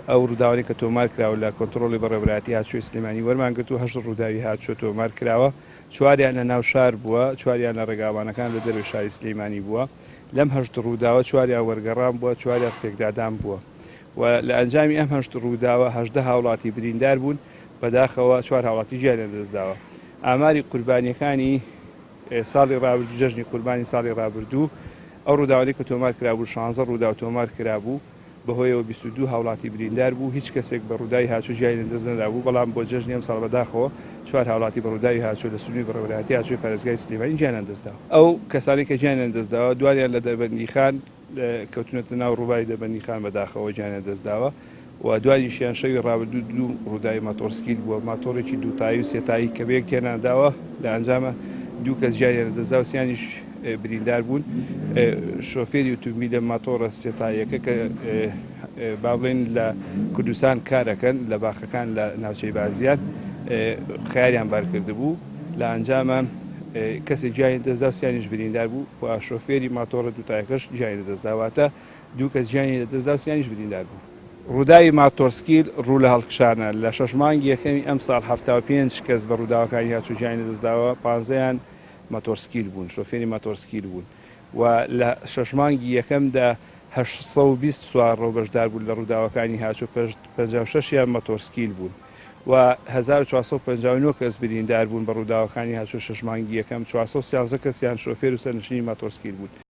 ئەو ڕووداوانی کە تۆمار کراوە لە کۆنتترۆلی بەڕێوەبراتی هاتووی سلێمانی وەرمانگرت و هەشت ڕووداوی هاتووە تۆمار کراوە، چواریان لە ناو شار بووە، چواریان لە ڕێگاوانەکان لە دەروی شاری سلێمانی بووە. لەم هەشت ڕووداوە چواریان وەرگەڕام بووە، چواریان پێکدادان بووە و لە ئەنجامی ئەم هەشت ڕووداوە هەژدە هاوڵاتی بریندار بوون، بەداخەوە چوار هاوڵاتی گیانیان دەستداوە. ئاماری قوربانیەکانی ساڵی ڕابردوو ژەژنی قوربانی ساڵی ڕابردوو ئەو ڕووداوانی کە تۆمار کرابوو 16 ڕوودا و تۆمار کرابوو بەهۆیەوە 22 هاوڵاتی بریندار بوو، هیچ کەسێک بە ڕووداوی هاتوو گیانی دەست نەدابوو، بەڵام بۆ جەژنی ئەم ساڵ بەداخەوە چوار هاوڵاتی بە ڕووداوی هاتووە لە سنووری بەڕێوەبراتی هاتووی پارێزگای سلێمانی گیانیان دەستداوە. ئەو کەسانی کە گیانیان دەستداوە دوانیان لە دەربەندیخان کەوتونەتە ناو ڕووباری دەربەندیخان بەداخەوە گیانیان دەستداوە و دوانیشیان شەوی ڕابردوو دوو ڕووداوی ماتۆرسکیل بووە، ماتۆڕێکی دووتایی و سێتایی کە بەیەک تێنانداوە، لە ئەنجامە دوو کەس گیانیان دەستدا و سیانیش بریندار بوون. شۆفێری ئۆتۆمبیلە ماتۆڕە سێتاییەکە کە با بڵێن لە کوردستان کارەکەن لە باخەکان لە ناوچەی بازیان خیاریان بارکرده بوو، لە ئەنجامە کەسێک گیانی دەستدا و سیانیش بریندار بوو و شۆفێری ماتۆڕە دووتایەکەش گیانی دەستداواتە دوو کەس گیانی دەستدا و سیانیش بریندار بوو. ڕووداوی ماتۆرسکیل ڕوو لە هەڵکشانە لە 6 مانگی یەکەمی ئەم ساڵ 75 کەس بە ڕووداوەکانی هاتوو گیانی دەستداوە، 15یان ماتۆرسکیل بوون، شۆفێری ماتۆرسکیل بوون و لە 6 مانگی یەکەمدا 820 سوار ڕۆ بەشدار بوون لە ڕووداوەکانی هاتوو، 56یان ماتۆرسکیل بوون و 1459 کەس بریندار بوون بە ڕووداوەکانی هاتوو 6 مانگی یەکەم، 413 کەسیان شۆفێر و سەرنشینی ماتۆرسکیل بوون.